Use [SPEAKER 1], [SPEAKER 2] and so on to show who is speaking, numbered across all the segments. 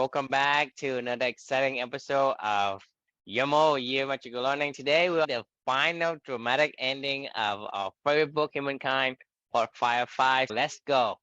[SPEAKER 1] welcome back to another exciting episode of YOML Learning. Today we have the final dramatic ending of our favorite book, Humankind, part 5 of 5. Let's go.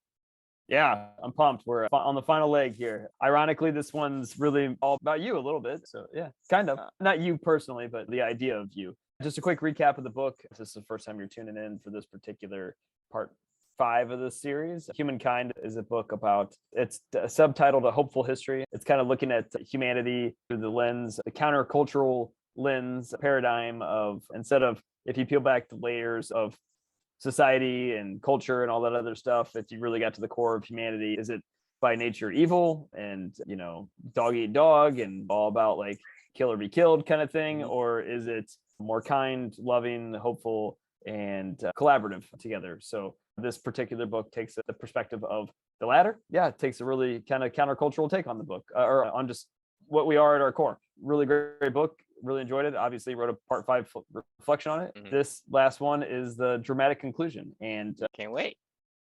[SPEAKER 2] Yeah, I'm pumped. We're on the final leg here. Ironically, this one's really all about you a little bit. So yeah, kind of. Not you personally, but the idea of you. Just a quick recap of the book. If this is the first time you're tuning in for this particular part 5 of the series. Humankind is a book about, it's subtitled A Hopeful History. It's kind of looking at humanity through the lens, the countercultural lens paradigm of, instead of, if you peel back the layers of society and culture and all that other stuff, if you really got to the core of humanity, is it by nature evil and, dog eat dog and all about like kill or be killed kind of thing? Or is it more kind, loving, hopeful, and collaborative together? So this particular book takes the perspective of the latter. Yeah, it takes a really kind of countercultural take on the book, or on just what we are at our core. Really great book. Really enjoyed it. Obviously wrote a part 5 reflection on it. This last one is the dramatic conclusion. And
[SPEAKER 1] Can't wait.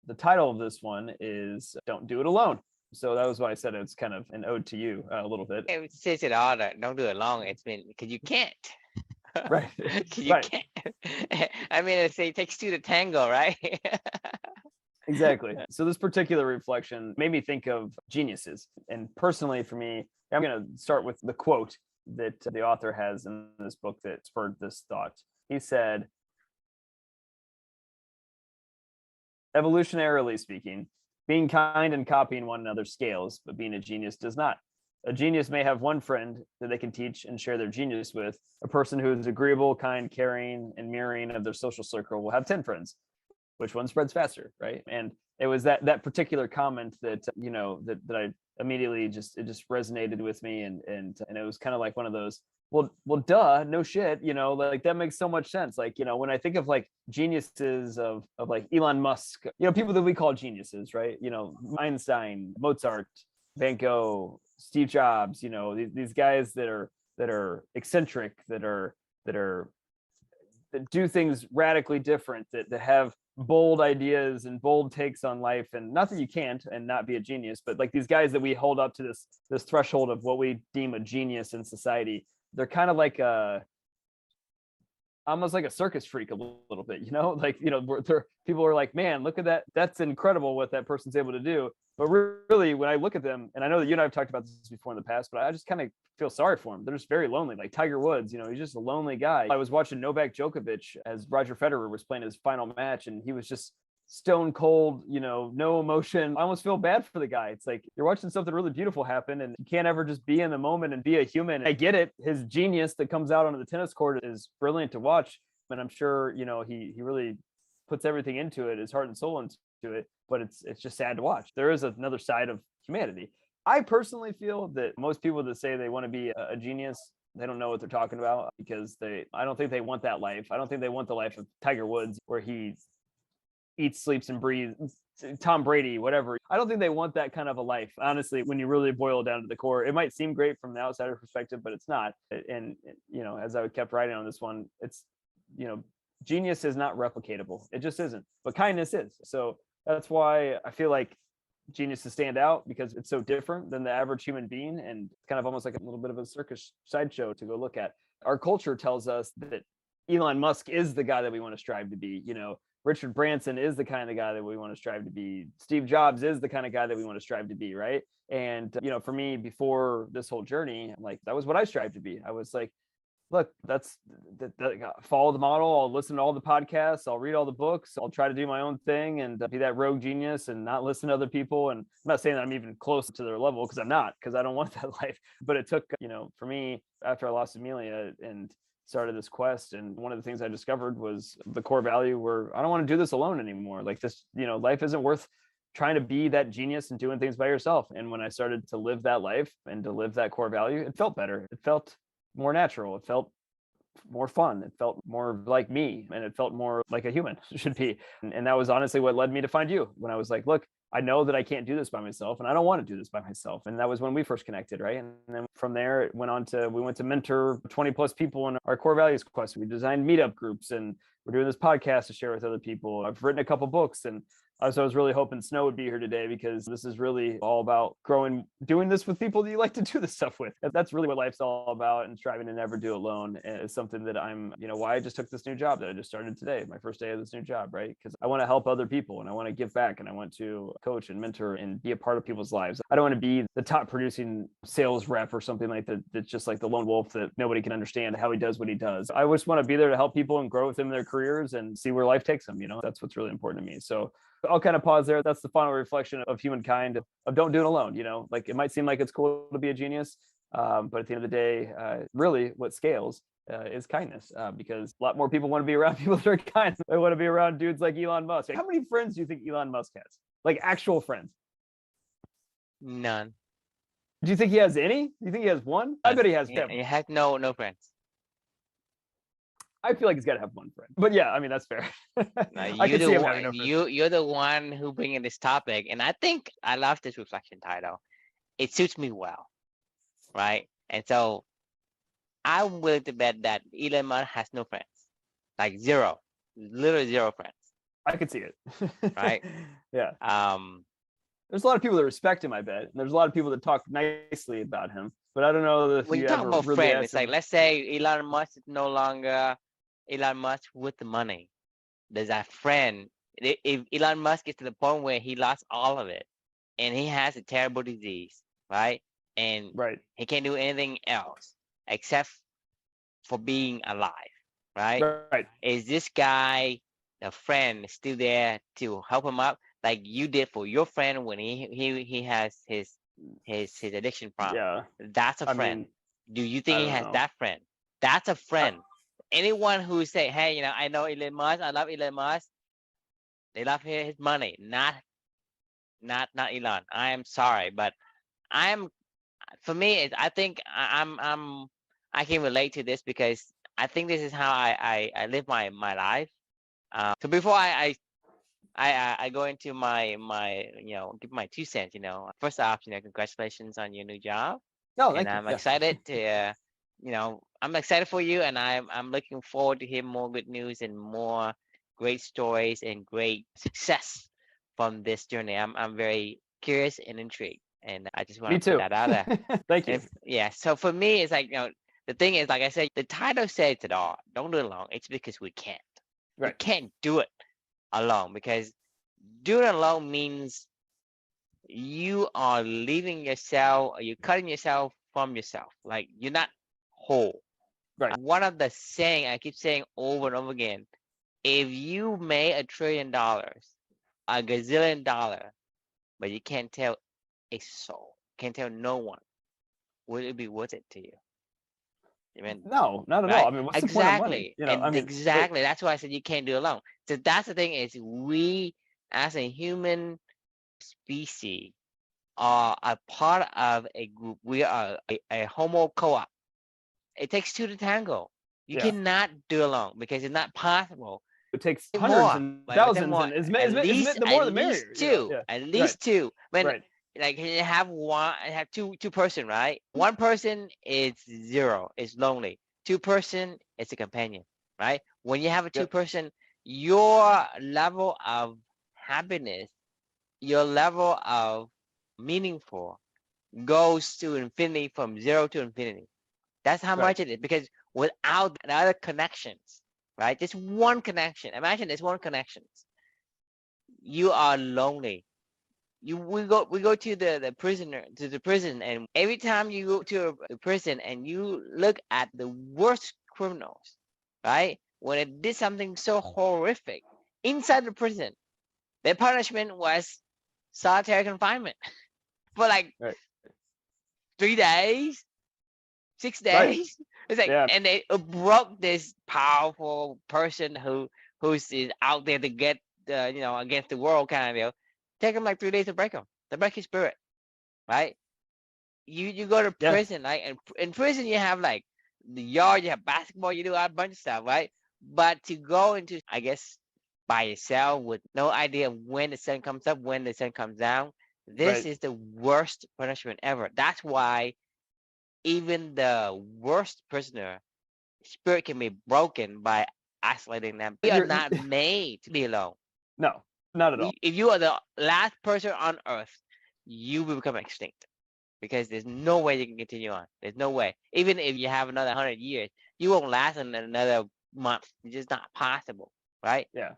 [SPEAKER 2] the title of this one is Don't Do It Alone. So that was why I said it's kind of an ode to you a little bit.
[SPEAKER 1] It says it all. Don't do it long. It's been because you can't.
[SPEAKER 2] Right.
[SPEAKER 1] You
[SPEAKER 2] Right.
[SPEAKER 1] can't. I mean, it takes two to tango, right?
[SPEAKER 2] Exactly. So this particular reflection made me think of geniuses. And personally for me, I'm going to start with the quote that the author has in this book that spurred this thought. He said, evolutionarily speaking, being kind and copying one another scales, but being a genius does not. A genius may have one friend that they can teach and share their genius with. A person who is agreeable, kind, caring, and mirroring of their social circle will have 10 friends. Which one spreads faster, right? And it was that particular comment that that I immediately just resonated with me, and it was kind of like one of those, well duh, no shit, like that makes so much sense. Like, when I think of like geniuses of like Elon Musk, people that we call geniuses, right? Einstein, Mozart, Van Gogh, Steve Jobs, these guys that are eccentric, that do things radically different, that have bold ideas and bold takes on life. And not that you can't and not be a genius, but like these guys that we hold up to this threshold of what we deem a genius in society, they're kind of like almost like a circus freak a little bit, like, people are like, man, look at that. That's incredible what that person's able to do. But really, when I look at them, and I know that you and I have talked about this before in the past, but I just kind of feel sorry for them. They're just very lonely. Like Tiger Woods, he's just a lonely guy. I was watching Novak Djokovic as Roger Federer was playing his final match, and he was just stone cold, no emotion. I almost feel bad for the guy. It's like you're watching something really beautiful happen, and you can't ever just be in the moment and be a human. I get it. His genius that comes out onto the tennis court is brilliant to watch, and I'm sure, he really puts everything into it, his heart and soul into it, but it's just sad to watch. There is another side of humanity. I personally feel that most people that say they want to be a genius, they don't know what they're talking about, because I don't think they want that life. I don't think they want the life of Tiger Woods where he eats, sleeps, and breathes, Tom Brady, whatever. I don't think they want that kind of a life. Honestly, when you really boil it down to the core, it might seem great from the outsider perspective, but it's not. And as I kept writing on this one, it's, genius is not replicatable. It just isn't, but kindness is. So that's why I feel like geniuses stand out, because it's so different than the average human being, and it's kind of almost like a little bit of a circus sideshow to go look at. Our culture tells us that Elon Musk is the guy that we want to strive to be. Richard Branson is the kind of guy that we want to strive to be. Steve Jobs is the kind of guy that we want to strive to be, right? And for me, before this whole journey, like that was what I strived to be. I was like, look, that's follow the model. I'll listen to all the podcasts. I'll read all the books. I'll try to do my own thing and be that rogue genius and not listen to other people. And I'm not saying that I'm even close to their level, because I'm not, because I don't want that life. But it took, for me, after I lost Amelia and started this quest, and one of the things I discovered was the core value where I don't want to do this alone anymore. Like this, life isn't worth trying to be that genius and doing things by yourself. And when I started to live that life and to live that core value, it felt better. It felt more natural. It felt more fun. It felt more like me, and it felt more like a human should be. And that was honestly what led me to find you, when I was like, look, I know that I can't do this by myself, and I don't want to do this by myself. And that was when we first connected, right? And then from there, it went on to, we went to mentor 20 plus people in our core values quest. We designed meetup groups, and we're doing this podcast to share with other people. I've written a couple books, and So I was really hoping Snow would be here today, because this is really all about doing this with people that you like to do this stuff with. That's really what life's all about, and striving to never do alone is something that why I just took this new job that I just started today, my first day of this new job, right? Because I want to help other people, and I want to give back, and I want to coach and mentor and be a part of people's lives. I don't want to be the top producing sales rep or something like that. That's just like the lone wolf that nobody can understand how he does what he does. I just want to be there to help people and grow with them in their careers and see where life takes them. That's what's really important to me. So I'll kind of pause there. That's the final reflection of Humankind, of don't do it alone. Like, it might seem like it's cool to be a genius, but at the end of the day, really what scales is kindness, because a lot more people want to be around people that are kind. They want to be around dudes like Elon Musk. How many friends do you think Elon Musk has? Like, actual friends?
[SPEAKER 1] None.
[SPEAKER 2] Do you think he has any? Do you think he has one? I bet he has.
[SPEAKER 1] He has no friends.
[SPEAKER 2] I feel like he's got to have one friend. But yeah, that's fair. I can see him having no friends.
[SPEAKER 1] You're the one who bringing this topic, and I think I love this reflection title. It suits me well, right? And so I'm willing to bet that Elon Musk has no friends, like zero, literally zero friends.
[SPEAKER 2] I could see it.
[SPEAKER 1] Right?
[SPEAKER 2] Yeah. There's a lot of people that respect him, I bet. And there's a lot of people that talk nicely about him. But I don't know if
[SPEAKER 1] when you talk about really friends, it's like, let's say Elon Musk is no longer Elon Musk with the money. There's a friend. If Elon Musk gets to the point where he lost all of it, and he has a terrible disease, right? And he can't do anything else except for being alive, right? Is this guy, a friend, still there to help him up, like you did for your friend when he has his addiction problem?
[SPEAKER 2] Yeah,
[SPEAKER 1] that's a friend. Do you think he has that friend? That's a friend. Anyone who say, hey, I know Elon Musk, I love Elon Musk, they love his money, not Elon. I am sorry, but for me, I think I can relate to this, because I think this is how I live my life. So before I go into my give my 2 cents. First off, congratulations on your new job.
[SPEAKER 2] Thank
[SPEAKER 1] you. I'm
[SPEAKER 2] Yeah.
[SPEAKER 1] excited to I'm excited for you, and I'm looking forward to hear more good news and more great stories and great success from this journey. I'm very curious and intrigued, and I just want to put that out there.
[SPEAKER 2] Thank you.
[SPEAKER 1] Yeah. So for me, it's like, the thing is, like I said, the title says it all. Don't do it alone. It's because we can't. We can't do it alone, because doing it alone means you are leaving yourself, or you're cutting yourself from yourself. Like, you're not whole. One of the saying I keep saying over and over again: if you made $1 trillion, a gazillion dollar, but you can't tell a soul, can't tell no one, would it be worth it to you?
[SPEAKER 2] No, not at all. What's the point of money?
[SPEAKER 1] Exactly. That's why I said you can't do it alone. So that's the thing, is we, as a human species, are a part of a group. We are a homo co-op. It takes two to tango. You cannot do it alone, because it's not possible.
[SPEAKER 2] It takes hundreds and thousands, and the more the merrier.
[SPEAKER 1] At least two. Like, you have two person, right? One person is zero, is lonely. Two person is a companion, right? When you have a two person, your level of happiness, your level of meaningful goes to infinity, from zero to infinity. That's how much it is, because without the other connections, right? Just one connection. Imagine there's one connection. You are lonely. We go to the prison, and every time you go to a prison and you look at the worst criminals, right? When it did something so horrific inside the prison, their punishment was solitary confinement for like 3 days, 6 days. It's like, and they broke this powerful person who's out there to get against the world, kind of deal. Take him like 3 days to break his spirit, right? You go to prison, like, and in prison you have like the yard, you have basketball, you do a bunch of stuff, right? But to go into, I guess, by yourself with no idea when the sun comes up, when the sun comes down, this is the worst punishment ever. That's why even the worst prisoner spirit can be broken by isolating them. We are not made to be alone.
[SPEAKER 2] No. Not at all.
[SPEAKER 1] If you are the last person on Earth, you will become extinct because there's no way you can continue on. There's no way. Even if you have another 100 years, you won't last another month. It's just not possible, right?
[SPEAKER 2] Yeah.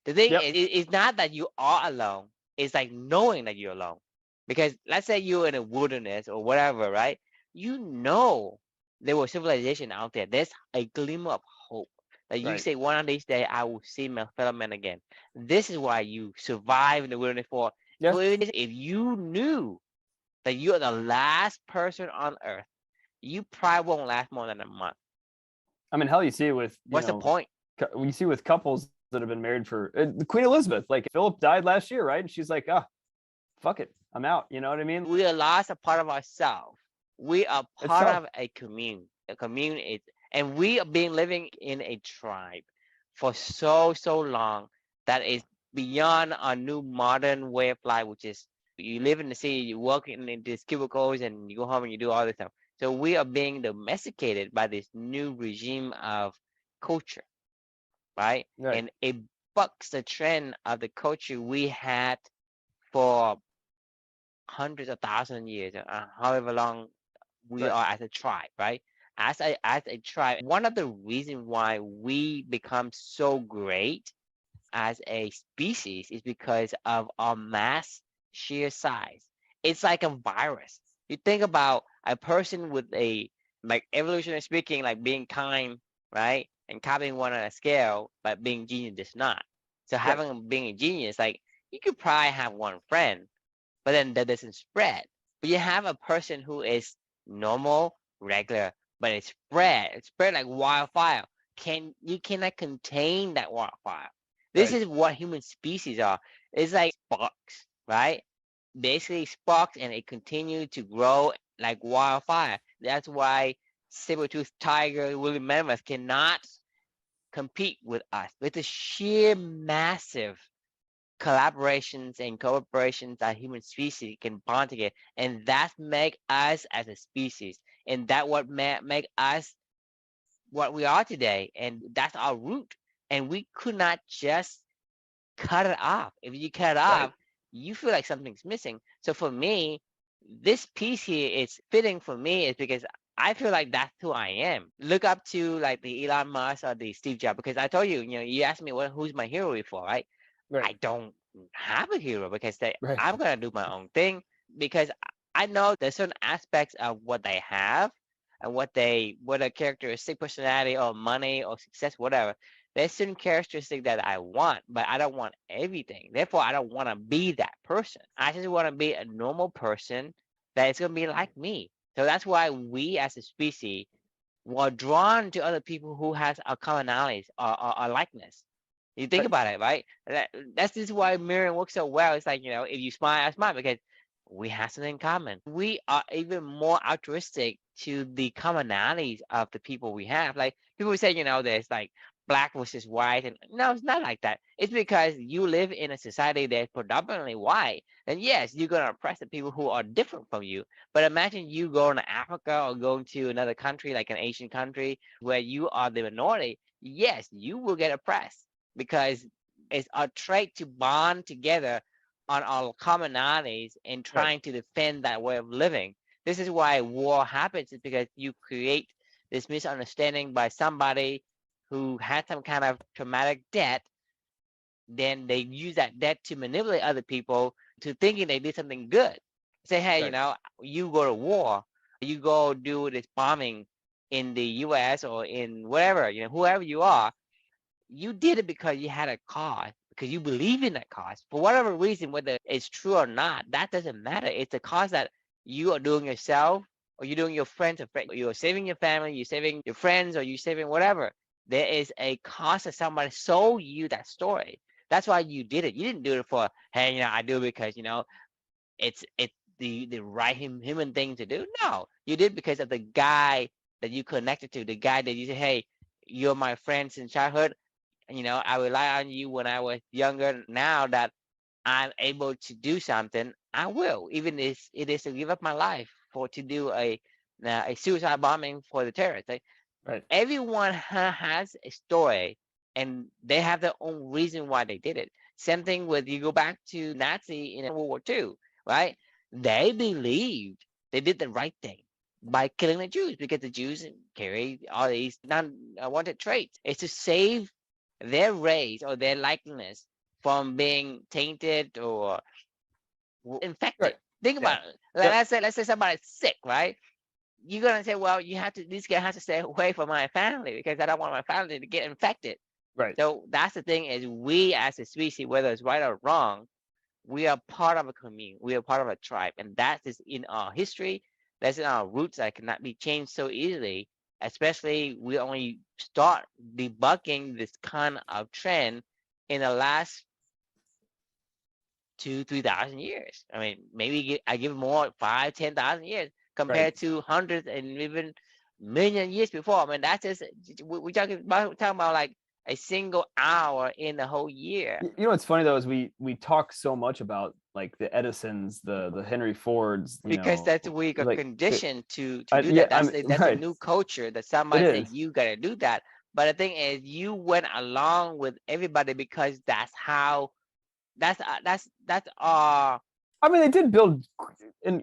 [SPEAKER 1] The thing
[SPEAKER 2] Yep.
[SPEAKER 1] is, it's not that you are alone. It's like knowing that you're alone. Because let's say you're in a wilderness or whatever, right? You know there was civilization out there. There's a glimmer of hope that you
[SPEAKER 2] Right.
[SPEAKER 1] say one of these days I will see my fellow man again. This is why you survive in the wilderness
[SPEAKER 2] Yeah.
[SPEAKER 1] for even if you knew that you're the last person on Earth, you probably won't last more than a month.
[SPEAKER 2] I mean, hell, you see it with,
[SPEAKER 1] What's the point?
[SPEAKER 2] you see with couples that have been married for Queen Elizabeth. Like Philip died last year, right? And she's like, ah, fuck it, I'm out. You know what I mean?
[SPEAKER 1] We are lost a part of ourselves. We are
[SPEAKER 2] It's
[SPEAKER 1] part
[SPEAKER 2] tough.
[SPEAKER 1] of a commune. A commune is, and we have been living in a tribe for so long that is beyond our new modern way of life, which is you live in the city, you work in these cubicles, and you go home and you do all this stuff. So we are being domesticated by this new regime of culture, right?
[SPEAKER 2] Right.
[SPEAKER 1] And it bucks the trend of the culture we had for hundreds of thousands of years, however long we
[SPEAKER 2] Right.
[SPEAKER 1] are as a tribe, right? As a tribe, one of the reasons why we become so great as a species is because of our mass sheer size. It's like a virus. You think about a person with a like evolutionary speaking, like being kind, right? And copying one on a scale, but being genius does not. So
[SPEAKER 2] Right.
[SPEAKER 1] having being a genius, like you could probably have one friend, but then that doesn't spread. But you have a person who is normal, regular, but it's spread like wildfire. You cannot contain that wildfire. This
[SPEAKER 2] Right.
[SPEAKER 1] is what human species are. It's like sparks, right? Basically sparks, and it continues to grow like wildfire. That's why saber-toothed tiger, woolly mammoth cannot compete with us. With the sheer massive collaborations and cooperations that human species can bond together, and that make us as a species, and that what make us what we are today, and that's our root. And we could not just cut it off. If you cut it
[SPEAKER 2] Right.
[SPEAKER 1] off, you feel like something's missing. So for me, this piece here is fitting for me is because I feel like that's who I am. Look up to like the Elon Musk or the Steve Jobs, because I told you, you asked me who's my hero before, right?
[SPEAKER 2] Right.
[SPEAKER 1] I don't have a hero because
[SPEAKER 2] Right.
[SPEAKER 1] I'm gonna do my own thing because I know there's certain aspects of what they have and what a characteristic, personality or money or success, whatever. There's certain characteristics that I want, but I don't want everything. Therefore, I don't want to be that person. I just want to be a normal person that is gonna be like me. So that's why we as a species were drawn to other people who has a commonalities or likeness. You think
[SPEAKER 2] Right.
[SPEAKER 1] about it, right? That's just why mirroring works so well. It's like, if you smile, I smile because we have something in common. We are even more altruistic to the commonalities of the people we have. Like people say, there's like black versus white, and no, it's not like that. It's because you live in a society that's predominantly white. And yes, you're gonna oppress the people who are different from you. But imagine you going to Africa or going to another country, like an Asian country, where you are the minority. Yes, you will get oppressed because it's our trait to bond together on our commonalities and
[SPEAKER 2] Right.
[SPEAKER 1] trying to defend that way of living. This is why war happens, is because you create this misunderstanding by somebody who had some kind of traumatic debt. Then they use that debt to manipulate other people to thinking they did something good. Say, hey,
[SPEAKER 2] Right.
[SPEAKER 1] you go to war, you go do this bombing in the US or in whatever, whoever you are, you did it because you had a cause, because you believe in that cause. For whatever reason, whether it's true or not, that doesn't matter. It's a cause that you are doing yourself, or you're doing your friends, or you're saving your family, you're saving your friends, or you're saving whatever. There is a cause that somebody sold you that story. That's why you did it. You didn't do it for, hey, I do it because it's the right human thing to do. No, you did because of the guy that you connected to, the guy that you said, hey, you're my friend since childhood. I rely on you when I was younger. Now that I'm able to do something, I will, even if it is to give up my life for to do a suicide bombing for the terrorists. Like,
[SPEAKER 2] Right.
[SPEAKER 1] everyone has a story, and they have their own reason why they did it. Same thing with you go back to Nazi in World War II, right? They believed they did the right thing by killing the Jews because the Jews carry all these non-wanted traits. It's to save their race or their likeness from being tainted or infected.
[SPEAKER 2] Right.
[SPEAKER 1] Think
[SPEAKER 2] Yeah.
[SPEAKER 1] about it. Like,
[SPEAKER 2] Yep.
[SPEAKER 1] let's say somebody's sick, right? You're gonna say, well, this guy has to stay away from my family because I don't want my family to get infected.
[SPEAKER 2] Right.
[SPEAKER 1] So that's the thing is we as a species, whether it's right or wrong, we are part of a community. We are part of a tribe, and that is in our history. That's in our roots that cannot be changed so easily. Especially, we only start debugging this kind of trend in the last 2,000-3,000 years. I mean, maybe I give more 5,000-10,000 years
[SPEAKER 2] Right.
[SPEAKER 1] compared to hundreds and even million years before. I mean, that's just we're talking about like a single hour in the whole year.
[SPEAKER 2] You know what's funny though is we talk so much about like the Edisons, the Henry Fords,
[SPEAKER 1] Because that's we got
[SPEAKER 2] like
[SPEAKER 1] conditioned to do
[SPEAKER 2] yeah,
[SPEAKER 1] that. That's that's a
[SPEAKER 2] right.
[SPEAKER 1] new culture that
[SPEAKER 2] It
[SPEAKER 1] somebody said
[SPEAKER 2] is.
[SPEAKER 1] you gotta do that. But the thing is, you went along with everybody because that's how that's our
[SPEAKER 2] I mean, they did build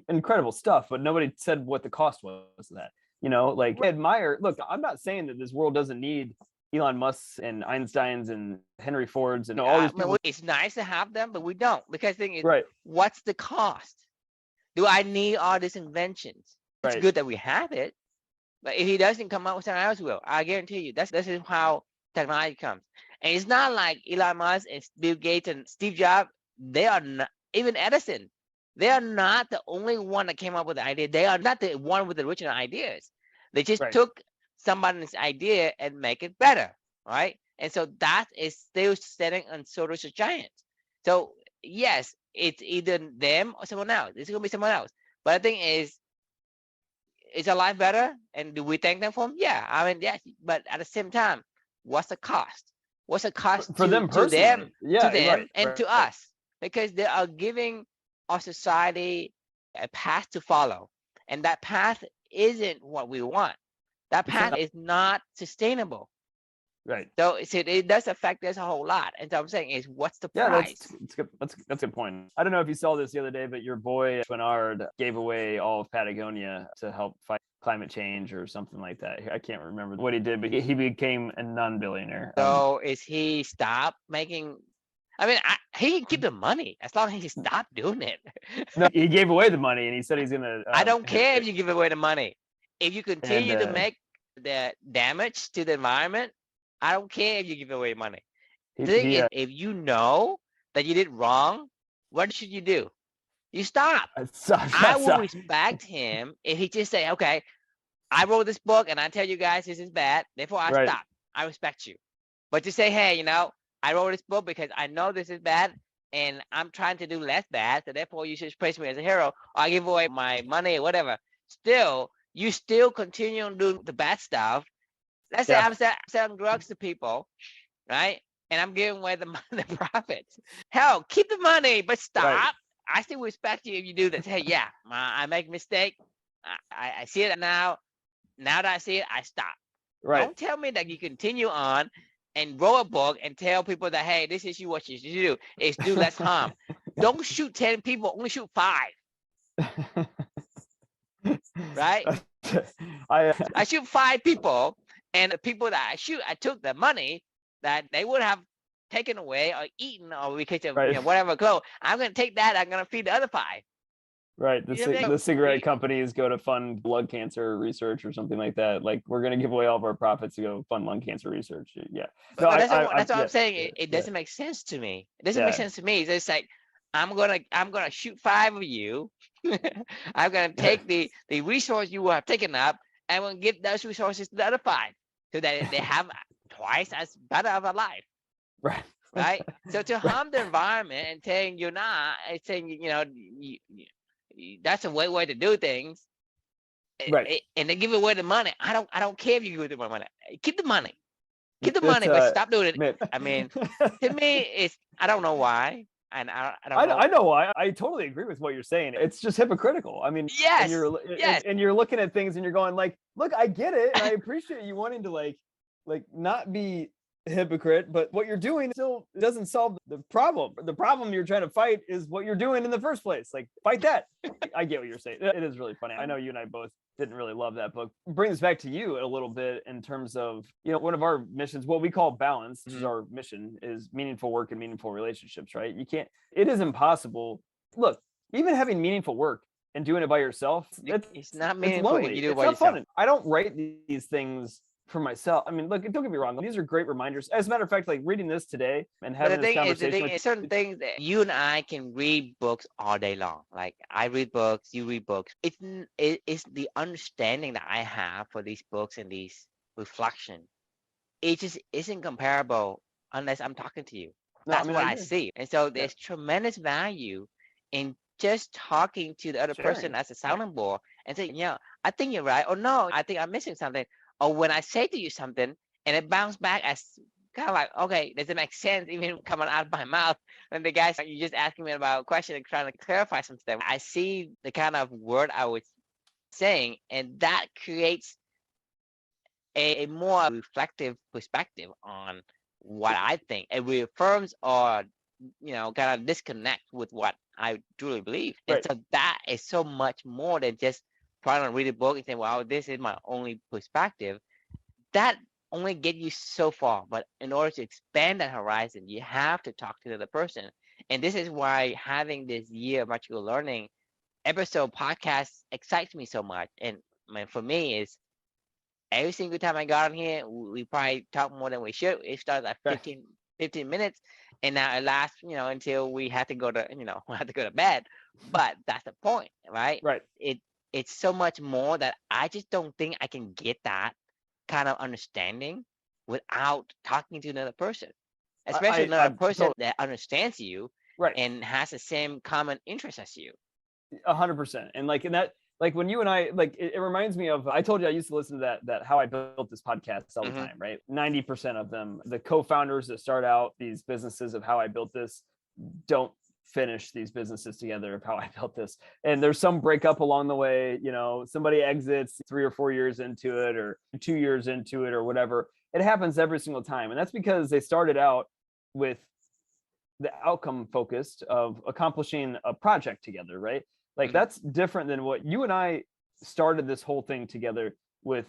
[SPEAKER 2] incredible stuff, but nobody said what the cost was of that. Like I admire. Look, I'm not saying that this world doesn't need Elon Musk's and Einstein's and Henry Ford's and all these people.
[SPEAKER 1] it's nice to have them, but we don't because the thing is,
[SPEAKER 2] Right.
[SPEAKER 1] what's the cost? Do I need all these inventions? It's
[SPEAKER 2] Right.
[SPEAKER 1] good that we have it, but if he doesn't come out with something else, will I guarantee you this is how technology comes. And it's not like Elon Musk and Bill Gates and Steve Jobs. They are not even Edison. They are not the only one that came up with the idea. They are not the one with the original ideas. They just
[SPEAKER 2] Right.
[SPEAKER 1] took somebody's idea and make it better, right? And so that is still standing on shoulders of giants. So yes, it's either them or someone else. It's gonna be someone else. But the thing is our life better? And do we thank them for them? Yeah, I mean, yes. But at the same time, what's the cost? What's the cost
[SPEAKER 2] For them
[SPEAKER 1] to them,
[SPEAKER 2] personally. Yeah. Right.
[SPEAKER 1] and to
[SPEAKER 2] Right.
[SPEAKER 1] us? Because they are giving our society a path to follow, and that path isn't what we want. That
[SPEAKER 2] It's
[SPEAKER 1] path
[SPEAKER 2] not,
[SPEAKER 1] is not sustainable.
[SPEAKER 2] right.
[SPEAKER 1] So it does affect us a whole lot. And so I'm saying is, what's the
[SPEAKER 2] Yeah,
[SPEAKER 1] price?
[SPEAKER 2] that's good. That's a good point. I don't know if you saw this the other day, but your boy Schwannard gave away all of Patagonia to help fight climate change or something like that. I can't remember what he did, but he became a non-billionaire.
[SPEAKER 1] So is he stop making? I mean, he can keep the money as long as he stop doing it.
[SPEAKER 2] No, he gave away the money, and he said he's gonna.
[SPEAKER 1] I don't care if you give away the money. If you
[SPEAKER 2] And
[SPEAKER 1] continue to make the damage to the environment, I don't care if you give away money. The thing is, if you know that you did wrong, what should you do? You stop. I will respect him if he just say, okay, I wrote this book and I tell you guys this is bad, therefore I
[SPEAKER 2] Right.
[SPEAKER 1] stop. I respect you. But to say, hey, I wrote this book because I know this is bad and I'm trying to do less bad, so therefore you should praise me as a hero, or I give away my money or whatever. Still, you still continue to do the bad stuff. Let's say I'm selling drugs to people, right? And I'm giving away the profits. Hell, keep the money, but stop.
[SPEAKER 2] Right.
[SPEAKER 1] I still respect you if you do that. Hey, yeah, I make a mistake. I see it now. Now that I see it, I stop.
[SPEAKER 2] Right.
[SPEAKER 1] Don't tell me that you continue on and wrote a book and tell people that, hey, this is what you should do is do less harm. Don't shoot 10 people, only shoot 5. Right? I shoot 5 people, and the people that I shoot, I took the money that they would have taken away or eaten or because of whatever clothes. I'm going to take that. I'm going to feed the other 5.
[SPEAKER 2] Right. The cigarette companies go to fund blood cancer research or something like that. Like, we're going to give away all of our profits to go fund lung cancer research. Yeah.
[SPEAKER 1] No, that's what I'm saying. It doesn't make sense to me. It doesn't make sense to me. It's just like, I'm gonna shoot 5 of you. I'm gonna take the resource you have taken up, and I'm gonna give those resources to the other 5 so that they have twice as better of a life.
[SPEAKER 2] Right.
[SPEAKER 1] Right. So to harm the environment and saying you're not, saying that's a way to do things.
[SPEAKER 2] Right.
[SPEAKER 1] And they give away the money. I don't care if you give away the money. Keep the money. Keep the money, but stop doing it. I mean, to me, it's I don't know why. And I don't know.
[SPEAKER 2] I know why. I totally agree with what you're saying. It's just hypocritical. I mean,
[SPEAKER 1] yes,
[SPEAKER 2] and you're looking at things and you're going like, look, I get it, and I appreciate you wanting to like not be hypocrite, but what you're doing still doesn't solve the problem. The problem you're trying to fight is what you're doing in the first place. Like, fight that. I get what you're saying. It is really funny. I know you and I both didn't really love that book. Bring this back to you a little bit in terms of, one of our missions, what we call balance, which is our mission, is meaningful work and meaningful relationships, right? It is impossible. Look, even having meaningful work and doing it by yourself,
[SPEAKER 1] It's not
[SPEAKER 2] it's
[SPEAKER 1] meaningful if
[SPEAKER 2] lonely.
[SPEAKER 1] you do it
[SPEAKER 2] It's
[SPEAKER 1] by
[SPEAKER 2] not
[SPEAKER 1] yourself.
[SPEAKER 2] fun. I don't write these things for myself. I mean, look, don't get me wrong. These are great reminders. As a matter of fact, like reading this today and
[SPEAKER 1] But
[SPEAKER 2] having this conversation with
[SPEAKER 1] certain things that you and I can read books all day long. Like I read books, you read books. It's the understanding that I have for these books and these reflection. It just isn't comparable unless I'm talking to you.
[SPEAKER 2] no, I
[SPEAKER 1] That's
[SPEAKER 2] mean,
[SPEAKER 1] what
[SPEAKER 2] I
[SPEAKER 1] I
[SPEAKER 2] agree.
[SPEAKER 1] see. And so
[SPEAKER 2] Yeah.
[SPEAKER 1] there's tremendous value in just talking to the other person
[SPEAKER 2] Sharing.
[SPEAKER 1] as a sounding board and saying, yeah, I think you're right. Or no, I think I'm missing something. Or when I say to you something and it bounced back as kind of like, okay, does it make sense even coming out of my mouth? When the guy's like, you're just asking me about a question and trying to clarify some stuff. I see the kind of word I was saying, and that creates a more reflective perspective on what I think. It reaffirms or kind of disconnect with what I truly believe. And
[SPEAKER 2] Right.
[SPEAKER 1] so that is so much more than just trying to read a book and say, "Well, this is my only perspective." That only get you so far. But in order to expand that horizon, you have to talk to the other person. And this is why having this year of magical learning episode podcast excites me so much. And for me is every single time I got on here, we probably talk more than we should. It started at
[SPEAKER 2] Okay.
[SPEAKER 1] 15 minutes, and now it lasts, until we have to go to, we have to go to bed. But that's the point, right?
[SPEAKER 2] Right.
[SPEAKER 1] It's so much more that I just don't think I can get that kind of understanding without talking to another person, especially
[SPEAKER 2] I
[SPEAKER 1] another person
[SPEAKER 2] totally
[SPEAKER 1] that understands you
[SPEAKER 2] right.
[SPEAKER 1] and has the same common interest as you.
[SPEAKER 2] 100%. And like when you and I, like, it reminds me of, I told you I used to listen to that How I Built This podcast all the
[SPEAKER 1] Hmm.
[SPEAKER 2] time, right? 90% of them, the co-founders that start out these businesses of How I Built This, don't finish these businesses together of How I Built This. And there's some breakup along the way, somebody exits 3 or 4 years into it or 2 years into it or whatever. It happens every single time. And that's because they started out with the outcome focused of accomplishing a project together, right? Like,
[SPEAKER 1] Hmm.
[SPEAKER 2] that's different than what you and I started this whole thing together with,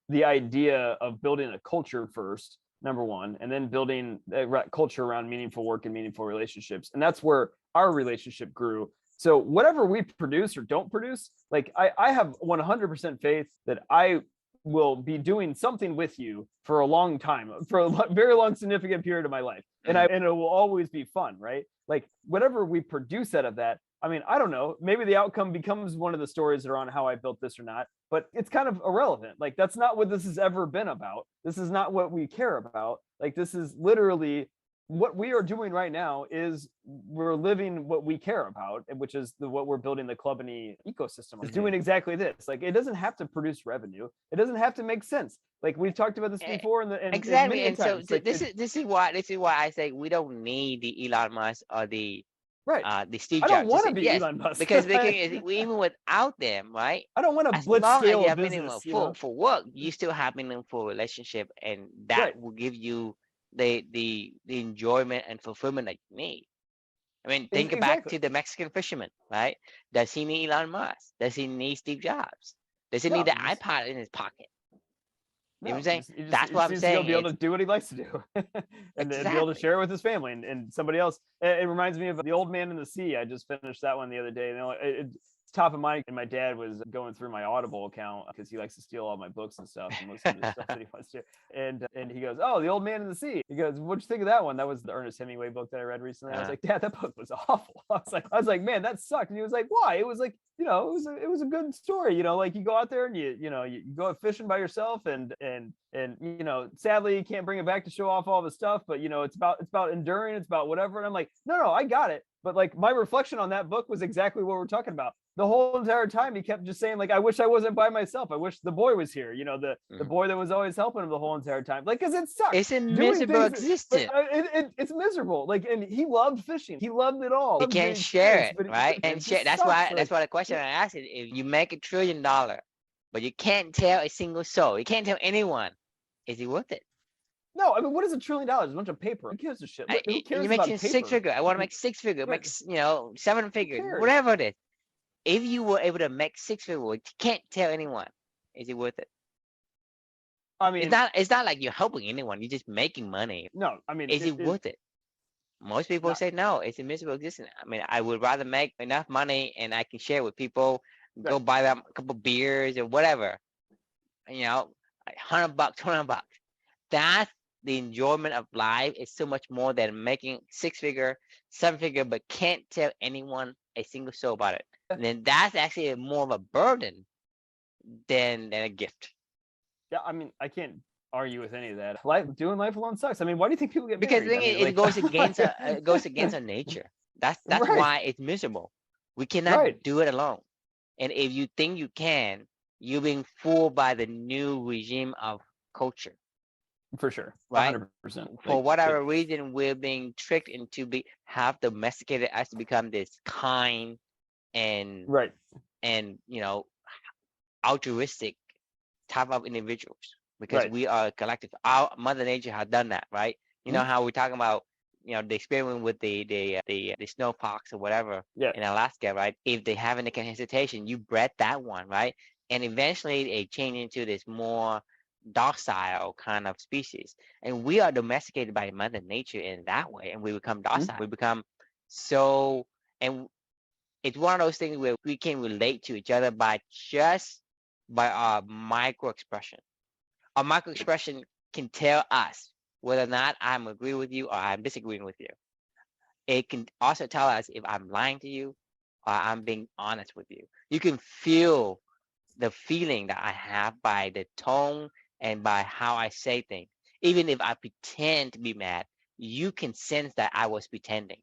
[SPEAKER 2] the idea of building a culture first, number one, and then building a culture around meaningful work and meaningful relationships. And that's where our relationship grew. So whatever we produce or don't produce, like, I have 100% faith that I will be doing something with you for a long time, for a very long, significant period of my life. And it will always be fun, right? Like, whatever we produce out of that, I mean, I don't know, maybe the outcome becomes one of the stories that are on How I Built This or not, but it's kind of irrelevant. Like, that's not what this has ever been about. This is not what we care about. Like, this is literally what we are doing right now, is we're living what we care about, which is what we're building, the Club and E ecosystem is doing exactly this. Like, it doesn't have to produce revenue. It doesn't have to make sense. Like, we've talked about this before, and
[SPEAKER 1] Exactly.
[SPEAKER 2] many
[SPEAKER 1] And so
[SPEAKER 2] times. Like,
[SPEAKER 1] this is why I say we don't need the Elon Musk or
[SPEAKER 2] right.
[SPEAKER 1] the Steve
[SPEAKER 2] I don't
[SPEAKER 1] Jobs.
[SPEAKER 2] want to be
[SPEAKER 1] Yes,
[SPEAKER 2] Elon Musk.
[SPEAKER 1] because they can even without them, right?
[SPEAKER 2] I don't want to
[SPEAKER 1] As
[SPEAKER 2] blitz
[SPEAKER 1] long as
[SPEAKER 2] scale
[SPEAKER 1] you
[SPEAKER 2] a
[SPEAKER 1] have meaningful
[SPEAKER 2] business.
[SPEAKER 1] for work, you still have meaningful relationship, and that
[SPEAKER 2] Right.
[SPEAKER 1] will give you the enjoyment and fulfillment that you need. I mean, think back
[SPEAKER 2] Exactly.
[SPEAKER 1] to the Mexican fisherman, right? Does he need Elon Musk? Does he need Steve Jobs? Does he need
[SPEAKER 2] No,
[SPEAKER 1] the iPod in his pocket? You know what I'm
[SPEAKER 2] no,
[SPEAKER 1] saying?
[SPEAKER 2] he
[SPEAKER 1] That's what
[SPEAKER 2] just
[SPEAKER 1] I'm
[SPEAKER 2] needs to go
[SPEAKER 1] saying.
[SPEAKER 2] be able
[SPEAKER 1] It's
[SPEAKER 2] to do what he likes to do, and be able to
[SPEAKER 1] exactly.
[SPEAKER 2] share it with his family and somebody else. It reminds me of The Old Man in the Sea. I just finished that one the other day. It's top of mind. And my dad was going through my Audible account because he likes to steal all my books and stuff and listen to stuff that he wants to. And he goes, "Oh, The Old Man in the Sea." He goes, "What'd you think of that one?" That was the Ernest Hemingway book that I read recently. I was like, "Dad, that book was awful." I was like, "Man, that sucked." And he was like, "Why?" It was like, it was a good story. Like, you go out there and you go out fishing by yourself, and sadly you can't bring it back to show off all the stuff, but it's about enduring, it's about whatever. And I'm like, no, I got it. But like, my reflection on that book was exactly what we're talking about. The whole entire time he kept just saying, like, I wish I wasn't by myself. I wish the boy was here. The boy that was always helping him the whole entire time. Like, because it sucks.
[SPEAKER 1] It's a
[SPEAKER 2] Doing
[SPEAKER 1] miserable
[SPEAKER 2] things, like,
[SPEAKER 1] existence.
[SPEAKER 2] it's miserable. Like, and he loved fishing. He loved it all.
[SPEAKER 1] You
[SPEAKER 2] Loved the
[SPEAKER 1] can't share
[SPEAKER 2] experience,
[SPEAKER 1] it,
[SPEAKER 2] but
[SPEAKER 1] right?
[SPEAKER 2] it
[SPEAKER 1] And share.
[SPEAKER 2] just sucks.
[SPEAKER 1] That's
[SPEAKER 2] Like,
[SPEAKER 1] why the question I asked is: if you make $1 trillion, but you can't tell a single soul, you can't tell anyone, is it worth it?
[SPEAKER 2] No, I mean, what is $1 trillion? A bunch of paper. Who gives a shit? Who cares
[SPEAKER 1] You're
[SPEAKER 2] about
[SPEAKER 1] making
[SPEAKER 2] paper?
[SPEAKER 1] 6 figure. I want to make 6 figure,
[SPEAKER 2] Right.
[SPEAKER 1] make 7 figures,
[SPEAKER 2] cares?
[SPEAKER 1] whatever it is. If you were able to make 6 figure, you can't tell anyone. Is it worth it?
[SPEAKER 2] I mean,
[SPEAKER 1] It's not like you're helping anyone. You're just making money.
[SPEAKER 2] no, I mean,
[SPEAKER 1] Is it worth it? Most people
[SPEAKER 2] not
[SPEAKER 1] say no. It's a miserable existence. I mean, I would rather make enough money and I can share with people. Go
[SPEAKER 2] right.
[SPEAKER 1] buy them a couple beers or whatever. Like $100, $200. That's the enjoyment of life. Is so much more than making 6 figure, 7 figure, but can't tell anyone a single soul about it. And then that's actually more of a burden than a gift.
[SPEAKER 2] Yeah, I mean, I can't argue with any of that. Doing life alone sucks. I mean, why do you think people get
[SPEAKER 1] Because
[SPEAKER 2] married? I mean,
[SPEAKER 1] it goes against it goes against our nature. That's
[SPEAKER 2] right,
[SPEAKER 1] why it's miserable. We cannot
[SPEAKER 2] right,
[SPEAKER 1] do it alone. And if you think you can, you're being fooled by the new regime of culture,
[SPEAKER 2] for sure,
[SPEAKER 1] right?
[SPEAKER 2] 100%.
[SPEAKER 1] For whatever reason, we're being tricked into have domesticated us to become this kind and
[SPEAKER 2] right,
[SPEAKER 1] altruistic type of individuals because
[SPEAKER 2] right.
[SPEAKER 1] we are a collective. Our Mother Nature has done that, right? You know
[SPEAKER 2] Mhm.
[SPEAKER 1] how we're talking about the experiment with the snowpox or whatever
[SPEAKER 2] Yeah,
[SPEAKER 1] in Alaska, right? If they have any kind of hesitation, you bred that one, right? And eventually they change into this more docile kind of species. And we are domesticated by Mother Nature in that way, and we become docile. We become so, and it's one of those things where we can relate to each other by our micro expression. Our micro expression can tell us whether or not I'm agreeing with you or I'm disagreeing with you. It can also tell us if I'm lying to you or I'm being honest with you. You can feel the feeling that I have by the tone and by how I say things. Even if I pretend to be mad, you can sense that I was pretending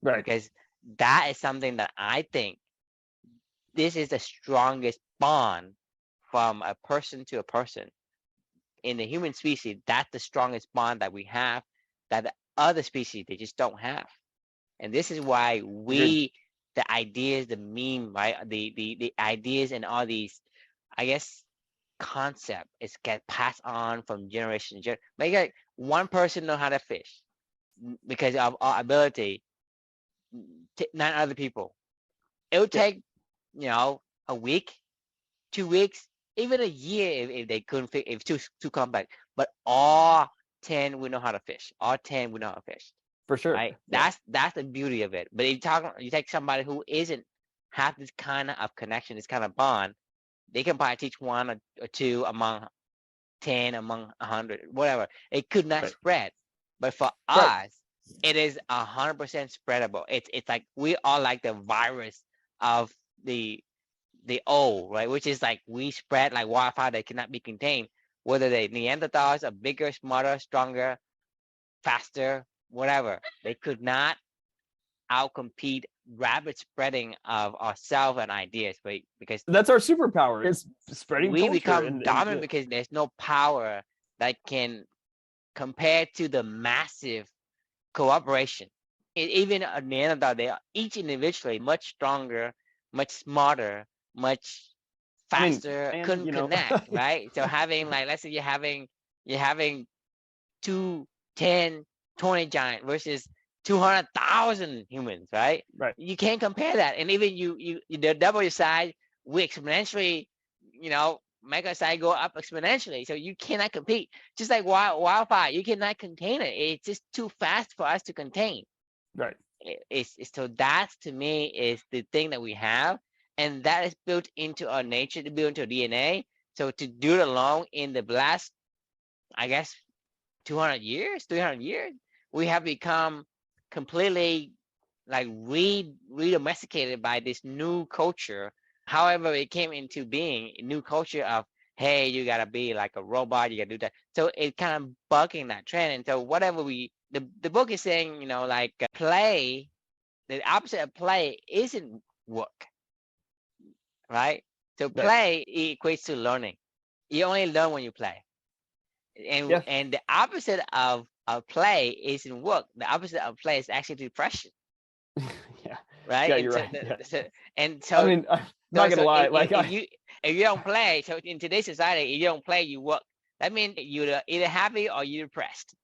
[SPEAKER 2] right.
[SPEAKER 1] because that is something that I think this is the strongest bond from a person to a person in the human species. That's the strongest bond that we have that the other species they just don't have. And this is why
[SPEAKER 2] Agreed.
[SPEAKER 1] the ideas, the meme, right, the ideas and all these, I guess, concept is get passed on from generation to generation. Make like one person know how to fish because of our ability, 9 other people. It would
[SPEAKER 2] Yeah,
[SPEAKER 1] take a week, 2 weeks, even a year if they couldn't fit if too complex. But all 10 we know how to fish. All 10 we know how to fish.
[SPEAKER 2] for sure.
[SPEAKER 1] Right?
[SPEAKER 2] Yeah,
[SPEAKER 1] That's the beauty of it. But if you take somebody who isn't have this kind of connection, this kind of bond, they can probably teach one or two among 10, among 100, whatever. It could not
[SPEAKER 2] right,
[SPEAKER 1] spread. But for
[SPEAKER 2] right.
[SPEAKER 1] us, it is 100% spreadable. It's like we are like the virus of the O, right? Which is like we spread like wildfire that cannot be contained. Whether the Neanderthals are bigger, smarter, stronger, faster, whatever, they could not outcompete rapid spreading of ourselves and ideas, right? Because
[SPEAKER 2] That's our superpower. It's spreading
[SPEAKER 1] we
[SPEAKER 2] culture,
[SPEAKER 1] become dominant because there's no power that can compare to the massive cooperation. Even a Neanderthal, they are each individually much stronger, much smarter, much
[SPEAKER 2] I mean,
[SPEAKER 1] faster,
[SPEAKER 2] and
[SPEAKER 1] couldn't connect, right? So having like let's say you're having 2, 10, 20 giant versus 200,000 humans, right?
[SPEAKER 2] right,
[SPEAKER 1] You can't compare that. And even you double your size, we exponentially, make our size go up exponentially. So you cannot compete. Just like wildfire, you cannot contain it. It's just too fast for us to contain.
[SPEAKER 2] right.
[SPEAKER 1] It's so that to me is the thing that we have, and that is built into our nature, to build into our DNA. So to do it alone in the last, I guess, 200 years, 300 years, we have become completely like re-domesticated by this new culture. However, it came into being a new culture of, hey, you gotta be like a robot, you gotta do that. So it kind of bucking that trend. And so whatever the book is saying, like play, the opposite of play isn't work, right? So
[SPEAKER 2] Right.
[SPEAKER 1] play equates to learning. You only learn when you play.
[SPEAKER 2] Yeah.
[SPEAKER 1] And the opposite of play isn't work. The opposite of play is actually depression,
[SPEAKER 2] Yeah.
[SPEAKER 1] right?
[SPEAKER 2] Yeah,
[SPEAKER 1] And
[SPEAKER 2] you're
[SPEAKER 1] so,
[SPEAKER 2] right. Yeah.
[SPEAKER 1] and
[SPEAKER 2] I
[SPEAKER 1] so
[SPEAKER 2] mean, I'm not
[SPEAKER 1] so
[SPEAKER 2] gonna
[SPEAKER 1] so
[SPEAKER 2] lie. Like,
[SPEAKER 1] if you don't play, so in today's society, if you don't play, you work. That means you're either happy or you're depressed.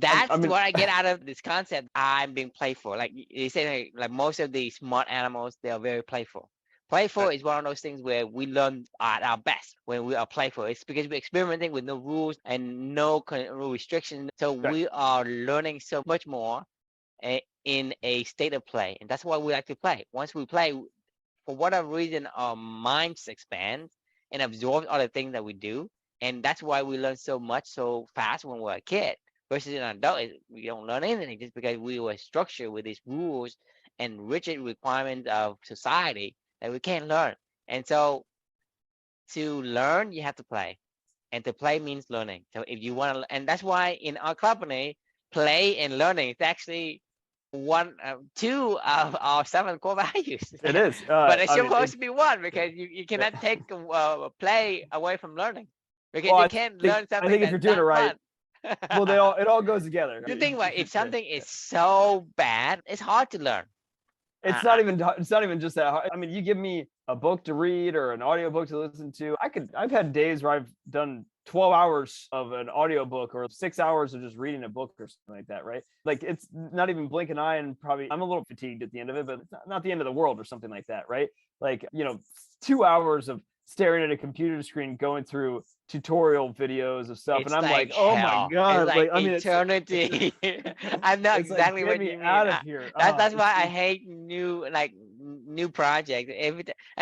[SPEAKER 2] I
[SPEAKER 1] That's
[SPEAKER 2] mean,
[SPEAKER 1] what I get out of this concept. I'm being playful. Like you say, like most of these smart animals, they are very playful. Playful
[SPEAKER 2] right,
[SPEAKER 1] is one of those things where we learn at our best when we are playful. It's because we're experimenting with no rules and no restrictions. So
[SPEAKER 2] right.
[SPEAKER 1] we are learning so much more in a state of play. And that's why we like to play. Once we play, for whatever reason, our minds expand and absorb all the things that we do. And that's why we learn so much so fast when we're a kid versus an adult. We don't learn anything just because we were structured with these rules and rigid requirements of society that we can't learn. And so to learn, you have to play. And to play means learning. So if you want to, and that's why in our company, play and learning is actually two of our seven core values.
[SPEAKER 2] It is.
[SPEAKER 1] But it's
[SPEAKER 2] I mean,
[SPEAKER 1] supposed to be one because you cannot take play away from learning because
[SPEAKER 2] well,
[SPEAKER 1] you can't learn
[SPEAKER 2] I
[SPEAKER 1] something
[SPEAKER 2] think if you're
[SPEAKER 1] that's
[SPEAKER 2] doing it
[SPEAKER 1] not
[SPEAKER 2] right,
[SPEAKER 1] fun.
[SPEAKER 2] well, it all goes together.
[SPEAKER 1] The thing about if
[SPEAKER 2] Yeah.
[SPEAKER 1] something is so bad, it's hard to learn.
[SPEAKER 2] It's
[SPEAKER 1] Uh,
[SPEAKER 2] not even just that hard. I mean, you give me a book to read or an audiobook to listen to. I've had days where I've done 12 hours of an audiobook or 6 hours of just reading a book or something like that, right? Like it's not even blink an eye, and probably I'm a little fatigued at the end of it, but it's not the end of the world or something like that, right? Like, 2 hours of staring at a computer screen going through tutorial videos of stuff, and
[SPEAKER 1] it's
[SPEAKER 2] I'm like,
[SPEAKER 1] like
[SPEAKER 2] oh my
[SPEAKER 1] hell. It's
[SPEAKER 2] god,
[SPEAKER 1] like
[SPEAKER 2] like I mean, it's
[SPEAKER 1] eternity. I know
[SPEAKER 2] it's like
[SPEAKER 1] exactly
[SPEAKER 2] get
[SPEAKER 1] what
[SPEAKER 2] me
[SPEAKER 1] you mean.
[SPEAKER 2] out of here.
[SPEAKER 1] That's why I
[SPEAKER 2] It's
[SPEAKER 1] hate new projects. I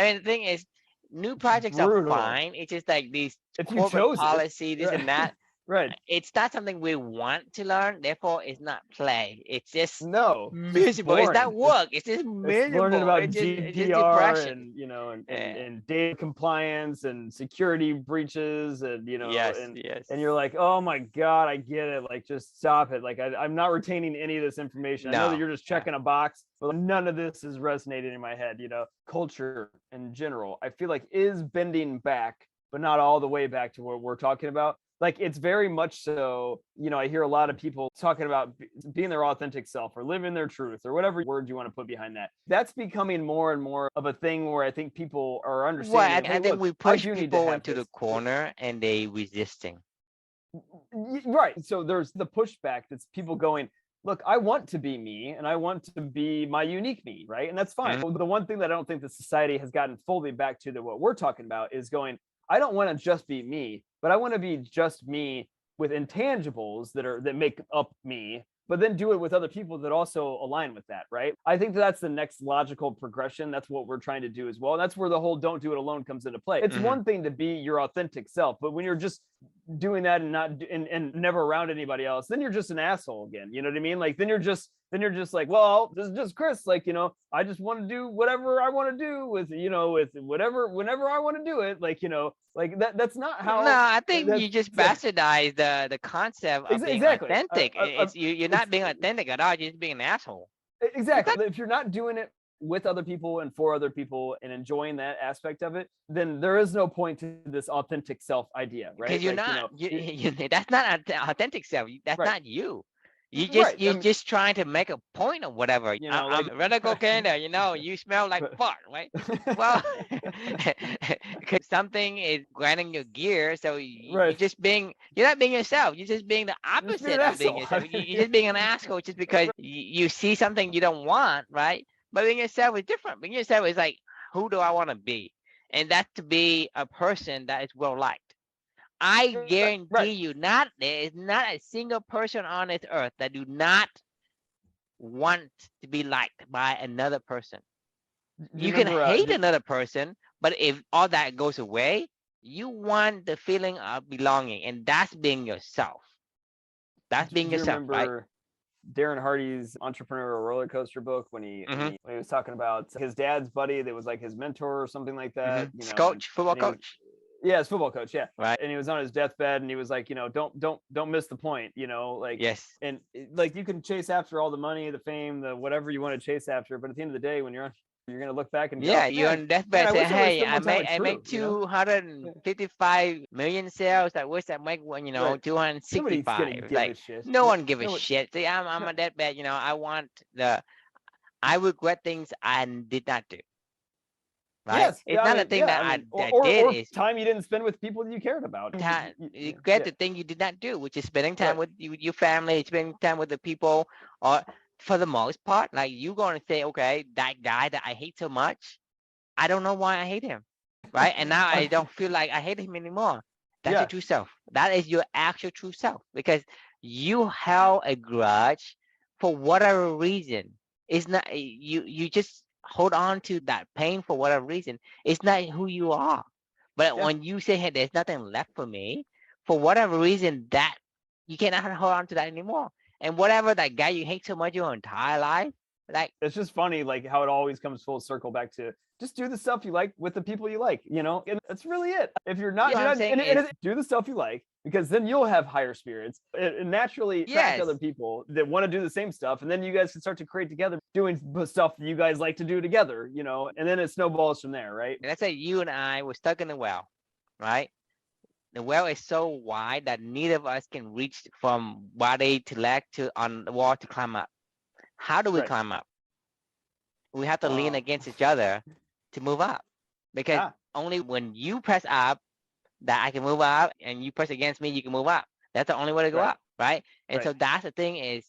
[SPEAKER 1] mean, the thing is, new projects are
[SPEAKER 2] brutal.
[SPEAKER 1] fine. It's just like these
[SPEAKER 2] If you
[SPEAKER 1] corporate
[SPEAKER 2] chose it,
[SPEAKER 1] policy, this and
[SPEAKER 2] right?
[SPEAKER 1] that.
[SPEAKER 2] Right.
[SPEAKER 1] It's not something we want to learn. Therefore, it's not play. It's just
[SPEAKER 2] No, it's just
[SPEAKER 1] miserable. It's not
[SPEAKER 2] boring.
[SPEAKER 1] work. It's just
[SPEAKER 2] It's learning
[SPEAKER 1] miserable.
[SPEAKER 2] about
[SPEAKER 1] It's just
[SPEAKER 2] GDPR
[SPEAKER 1] depression.
[SPEAKER 2] and
[SPEAKER 1] Yeah.
[SPEAKER 2] and data compliance and security breaches and
[SPEAKER 1] Yes. Yes.
[SPEAKER 2] and you're like, oh my god, I get it. Like, just stop it. Like, I'm not retaining any of this information. I know that
[SPEAKER 1] No.
[SPEAKER 2] you're just checking a box, but none of this is resonating in my head. Culture in general, I feel like is bending back, but not all the way back to what we're talking about. Like, it's very much so, I hear a lot of people talking about being their authentic self or living their truth or whatever word you want to put behind that. That's becoming more and more of a thing where I think people are
[SPEAKER 1] Well,
[SPEAKER 2] understanding,
[SPEAKER 1] I
[SPEAKER 2] hey,
[SPEAKER 1] think
[SPEAKER 2] look,
[SPEAKER 1] we
[SPEAKER 2] I
[SPEAKER 1] push
[SPEAKER 2] do need to
[SPEAKER 1] people
[SPEAKER 2] have
[SPEAKER 1] into the
[SPEAKER 2] this.
[SPEAKER 1] corner and they resisting.
[SPEAKER 2] Right. So there's the pushback that's people going, look, I want to be me and I want to be my unique me, right? And that's fine.
[SPEAKER 1] Mhm.
[SPEAKER 2] The one thing that I don't think the society has gotten fully back to, that what we're talking about, is going, I don't want to just be me, but I want to be just me with intangibles that make up me, but then do it with other people that also align with that, right? I think that's the next logical progression. That's what we're trying to do as well. And that's where the whole don't do it alone comes into play. It's
[SPEAKER 1] Mhm.
[SPEAKER 2] one thing to be your authentic self, but when you're just doing that and not and never around anybody else, then you're just an asshole again. You know what I mean? Like, then you're just like, well, this is just Chris. Like, I just want to do whatever I want to do with with whatever whenever I want to do it. Like, like that's not
[SPEAKER 1] No,
[SPEAKER 2] how
[SPEAKER 1] I think
[SPEAKER 2] that's
[SPEAKER 1] you just bastardize the concept of being
[SPEAKER 2] exactly.
[SPEAKER 1] authentic. You're
[SPEAKER 2] It's
[SPEAKER 1] not being authentic at all. You're just being an asshole. It's not.
[SPEAKER 2] exactly. If you're not doing it with other people and for other people and enjoying that aspect of it, then there is no point to this authentic self idea,
[SPEAKER 1] Because
[SPEAKER 2] right?
[SPEAKER 1] you're
[SPEAKER 2] Like,
[SPEAKER 1] not that's not authentic self. That's
[SPEAKER 2] right,
[SPEAKER 1] not you.
[SPEAKER 2] right. I
[SPEAKER 1] You're
[SPEAKER 2] mean,
[SPEAKER 1] just trying to make a point or whatever.
[SPEAKER 2] like,
[SPEAKER 1] I'm Rutger Canada, you smell like fart, right? Well, because something is grinding your gear, so
[SPEAKER 2] right.
[SPEAKER 1] you're not being yourself. You're just being the
[SPEAKER 2] Just be an
[SPEAKER 1] opposite of being
[SPEAKER 2] asshole.
[SPEAKER 1] yourself. You're just being an asshole just because you see something you don't want, right? But being yourself is different. Being yourself is like, who do I want to be? And that's to be a person that is well liked. I
[SPEAKER 2] Right.
[SPEAKER 1] guarantee you, there is not a single person on this earth that do not want to be liked by another person.
[SPEAKER 2] Do you
[SPEAKER 1] You can
[SPEAKER 2] remember?
[SPEAKER 1] hate another person, but if all that goes away, you want the feeling of belonging, and that's being yourself. That's being
[SPEAKER 2] Do you
[SPEAKER 1] yourself, right?
[SPEAKER 2] remember Darren Hardy's Entrepreneurial Roller Coaster book, when
[SPEAKER 1] Mm-hmm.
[SPEAKER 2] he was talking about his dad's buddy that was like his mentor or something like that,
[SPEAKER 1] Coach, football
[SPEAKER 2] and he was,
[SPEAKER 1] coach,
[SPEAKER 2] yeah, his football coach, yeah.
[SPEAKER 1] right?
[SPEAKER 2] And he was on his deathbed and he was like, don't miss the point, like,
[SPEAKER 1] Yes.
[SPEAKER 2] and like, you can chase after all the money, the fame, the whatever you want to chase after, but at the end of the day, when you're gonna look back and go,
[SPEAKER 1] Yeah, you're
[SPEAKER 2] man,
[SPEAKER 1] on deathbed
[SPEAKER 2] I
[SPEAKER 1] say,
[SPEAKER 2] wish I would have
[SPEAKER 1] hey,
[SPEAKER 2] spent more time with
[SPEAKER 1] I make
[SPEAKER 2] True,
[SPEAKER 1] 255 million sales. I wish I make one,
[SPEAKER 2] right. Nobody's gonna
[SPEAKER 1] 265.
[SPEAKER 2] give a
[SPEAKER 1] Like,
[SPEAKER 2] shit.
[SPEAKER 1] no one give a
[SPEAKER 2] No,
[SPEAKER 1] shit. See, I'm
[SPEAKER 2] no,
[SPEAKER 1] on deathbed, I regret things I did not do. right?
[SPEAKER 2] Yes,
[SPEAKER 1] It's
[SPEAKER 2] yeah, I
[SPEAKER 1] not a
[SPEAKER 2] mean,
[SPEAKER 1] thing
[SPEAKER 2] yeah,
[SPEAKER 1] that
[SPEAKER 2] I
[SPEAKER 1] I
[SPEAKER 2] mean,
[SPEAKER 1] that did
[SPEAKER 2] or
[SPEAKER 1] is
[SPEAKER 2] time you didn't spend with people that you cared about.
[SPEAKER 1] time you
[SPEAKER 2] Yeah,
[SPEAKER 1] get
[SPEAKER 2] yeah,
[SPEAKER 1] the thing you did not do, which is spending time
[SPEAKER 2] right.
[SPEAKER 1] with your family, spending time with the people, or for the most part, like you going to say, okay, that guy that I hate so much, I don't know why I hate him, right? And now I
[SPEAKER 2] I,
[SPEAKER 1] don't feel like I hate him anymore. That's your
[SPEAKER 2] yeah,
[SPEAKER 1] true self. That is your actual true self because you held a grudge for whatever reason. It's not you just hold on to that pain for whatever reason. It's not who you are. But
[SPEAKER 2] yeah.
[SPEAKER 1] when you say, hey, there's nothing left for me, for whatever reason, that you cannot hold on to that anymore. And whatever that guy you hate so much your entire life, like
[SPEAKER 2] It's just funny, like how it always comes full circle back to just do the stuff you like with the people you like, and that's really it.
[SPEAKER 1] you
[SPEAKER 2] If
[SPEAKER 1] know
[SPEAKER 2] you're
[SPEAKER 1] what I'm
[SPEAKER 2] not,
[SPEAKER 1] saying is
[SPEAKER 2] do the stuff you like because then you'll have higher spirits and naturally attract other
[SPEAKER 1] yes.
[SPEAKER 2] people that want to do the same stuff, and then you guys can start to create together, doing stuff that you guys like to do together, and then it snowballs from there, right?
[SPEAKER 1] Let's say you and I were stuck in the well, right? The well is so wide that neither of us can reach from body to leg to on the wall to climb up. How do we
[SPEAKER 2] Right.
[SPEAKER 1] climb up? We have to lean
[SPEAKER 2] Oh,
[SPEAKER 1] against each other to move up because
[SPEAKER 2] yeah,
[SPEAKER 1] only when you press up that I can move up and you press against me, you can move up. That's the only way to go
[SPEAKER 2] right,
[SPEAKER 1] up, right? And
[SPEAKER 2] right,
[SPEAKER 1] so that's the thing is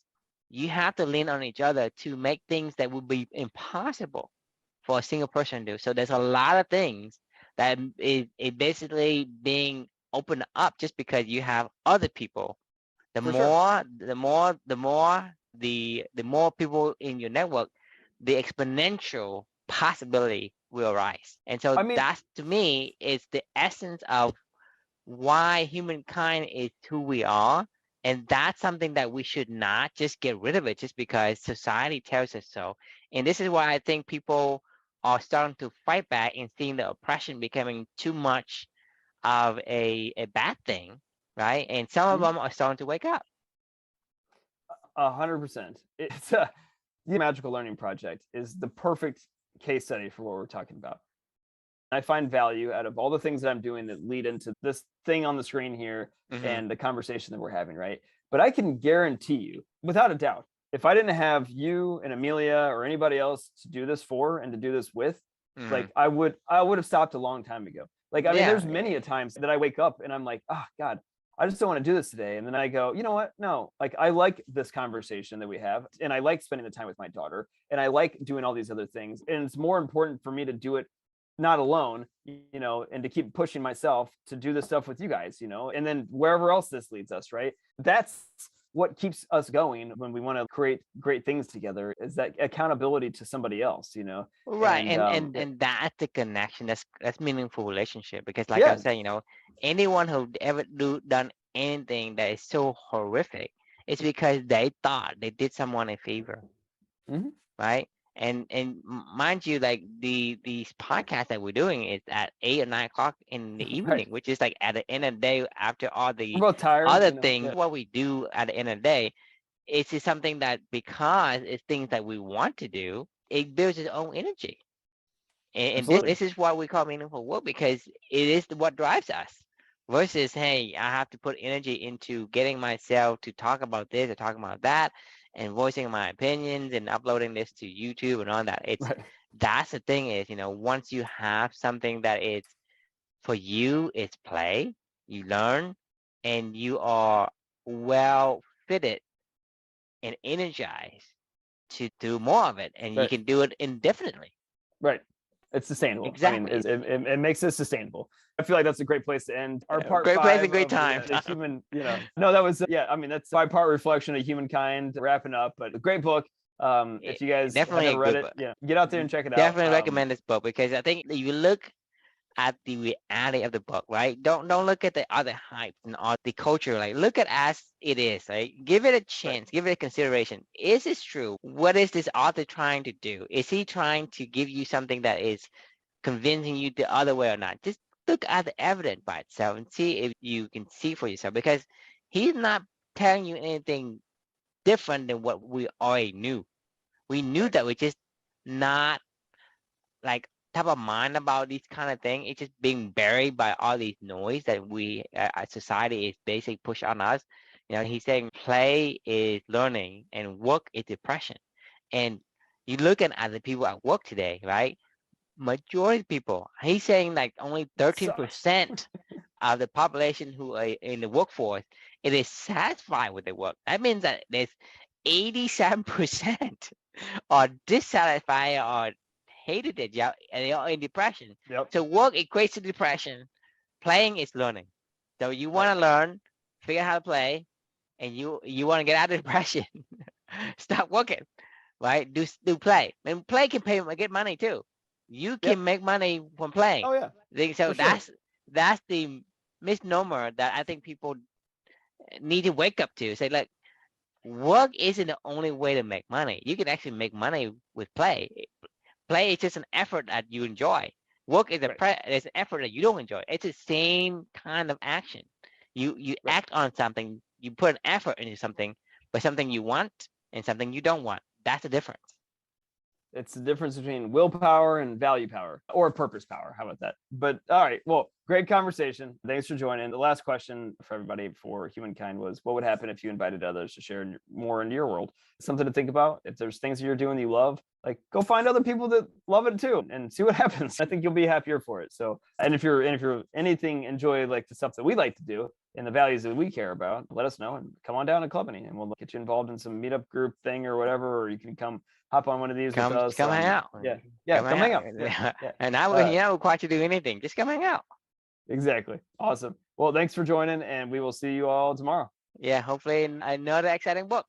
[SPEAKER 1] you have to lean on each other to make things that would be impossible for a single person to do. So there's a lot of things that is basically being opened up just because you have other people. The
[SPEAKER 2] for sure.
[SPEAKER 1] more, the more people in your network, the exponential possibility will rise. And so
[SPEAKER 2] I mean,
[SPEAKER 1] that's to me is the essence of why humankind is who we are. And that's something that we should not just get rid of it just because society tells us so. And this is why I think people are starting to fight back and seeing the oppression becoming too much of a bad thing, right? And some of
[SPEAKER 2] mhm,
[SPEAKER 1] them are starting to wake up.
[SPEAKER 2] 100%. It's the Magical Learning Project is the perfect case study for what we're talking about. I find value out of all the things that I'm doing that lead into this thing on the screen here
[SPEAKER 1] Hmm.
[SPEAKER 2] and the conversation that we're having, right? But I can guarantee you, without a doubt, if I didn't have you and Amelia or anybody else to do this for and to do this with,
[SPEAKER 1] Hmm.
[SPEAKER 2] like I would have stopped a long time ago. Like, I mean,
[SPEAKER 1] Yeah,
[SPEAKER 2] there's many a times that I wake up and I'm like, oh God, I just don't want to do this today. And then I go, you know what? No, like I like this conversation that we have, and I like spending the time with my daughter, and I like doing all these other things. And it's more important for me to do it not alone, and to keep pushing myself to do this stuff with you guys, and then wherever else this leads us, right? That's what keeps us going when we want to create great things together is that accountability to somebody else,
[SPEAKER 1] right.
[SPEAKER 2] and
[SPEAKER 1] And that's the connection. That's meaningful relationship because, like I
[SPEAKER 2] yeah,
[SPEAKER 1] said, anyone who ever done anything that is so horrific, it's because they thought they did someone a favor,
[SPEAKER 2] mhm,
[SPEAKER 1] right? And mind you, like these podcasts that we're doing is at 8 or 9 o'clock in the
[SPEAKER 2] right.
[SPEAKER 1] evening, which is like at the end of the day after all
[SPEAKER 2] We're
[SPEAKER 1] the
[SPEAKER 2] both tired,
[SPEAKER 1] other
[SPEAKER 2] yeah,
[SPEAKER 1] things. What we do at the end of the day, it's just something that because it's things that we want to do, it builds its own energy. And this
[SPEAKER 2] absolutely,
[SPEAKER 1] this is what we call meaningful work because it is what drives us. Versus, hey, I have to put energy into getting myself to talk about this or talk about that, and voicing my opinions and uploading this to YouTube and all that.
[SPEAKER 2] right,
[SPEAKER 1] That's the thing is, once you have something that is for you, it's play, you learn, and you are well fitted and energized to do more of it, and you
[SPEAKER 2] right,
[SPEAKER 1] can do it indefinitely.
[SPEAKER 2] right. It's sustainable. I mean,
[SPEAKER 1] Exactly.
[SPEAKER 2] it makes it sustainable. I feel like that's a great place to end our part
[SPEAKER 1] Great place and
[SPEAKER 2] five
[SPEAKER 1] great
[SPEAKER 2] of
[SPEAKER 1] time.
[SPEAKER 2] the human. No, that was yeah. I mean, that's my part reflection of humankind wrapping up. But a great book. If you guys have
[SPEAKER 1] Definitely a
[SPEAKER 2] never read
[SPEAKER 1] good
[SPEAKER 2] it,
[SPEAKER 1] book.
[SPEAKER 2] yeah, get out there and check it out.
[SPEAKER 1] Definitely recommend this book because I think if you look at the reality of the book, right? Don't look at the other hype and all the culture. Like look at as it is. Right? Give it a
[SPEAKER 2] Right,
[SPEAKER 1] chance. Give it a consideration. Is this true? What is this author trying to do? Is he trying to give you something that is convincing you the other way or not? Just look at the evidence by itself and see if you can see for yourself because he's not telling you anything different than what we already knew. We knew
[SPEAKER 2] right,
[SPEAKER 1] that we're just not like type of mind about this kind of thing. It's just being buried by all these noise that we as society is basically push on us. He's saying play is learning and work is depression. And you look at the people at work today, right? majority of people, he's saying like only
[SPEAKER 2] Sucks.
[SPEAKER 1] 13% of the population who are in the workforce, it is satisfied with their work. That means that there's 87% are dissatisfied or hated their job and they are in depression.
[SPEAKER 2] Yep.
[SPEAKER 1] So work equates to depression. Playing is learning. So you
[SPEAKER 2] Right.
[SPEAKER 1] want to learn, figure out how to play, and you want to get out of depression. Stop working, right? Do play, and play can get money too. You
[SPEAKER 2] Yep.
[SPEAKER 1] can make money from playing.
[SPEAKER 2] Oh yeah.
[SPEAKER 1] So
[SPEAKER 2] For sure.
[SPEAKER 1] that's the misnomer that I think people need to wake up to. Say like, work isn't the only way to make money. You can actually make money with play. Play is just an effort that you enjoy. Work is
[SPEAKER 2] Right.
[SPEAKER 1] is an effort that you don't enjoy. It's the same kind of action. You
[SPEAKER 2] Right.
[SPEAKER 1] act on something. You put an effort into something, but something you want and something you don't want. That's the difference.
[SPEAKER 2] It's the difference between willpower and value power, or purpose power. How about that? But all right, well, great conversation. Thanks for joining. The last question for everybody for Humankind was, what would happen if you invited others to share more into your world? Something to think about. If there's things that you're doing that you love, like go find other people that love it too and see what happens. I think you'll be happier for it. So, and if you're anything enjoy like the stuff that we like to do and the values that we care about, let us know and come on down to Clubany and we'll get you involved in some meetup group thing or whatever, or you can come hop on one of these with us.
[SPEAKER 1] Come hang out.
[SPEAKER 2] Yeah, yeah,
[SPEAKER 1] Come hang
[SPEAKER 2] come hang
[SPEAKER 1] out.
[SPEAKER 2] out. Yeah, yeah.
[SPEAKER 1] And I will, require you to do anything. Just come hang out.
[SPEAKER 2] Exactly. Awesome. Well, thanks for joining, and we will see you all tomorrow.
[SPEAKER 1] Yeah, hopefully another exciting book.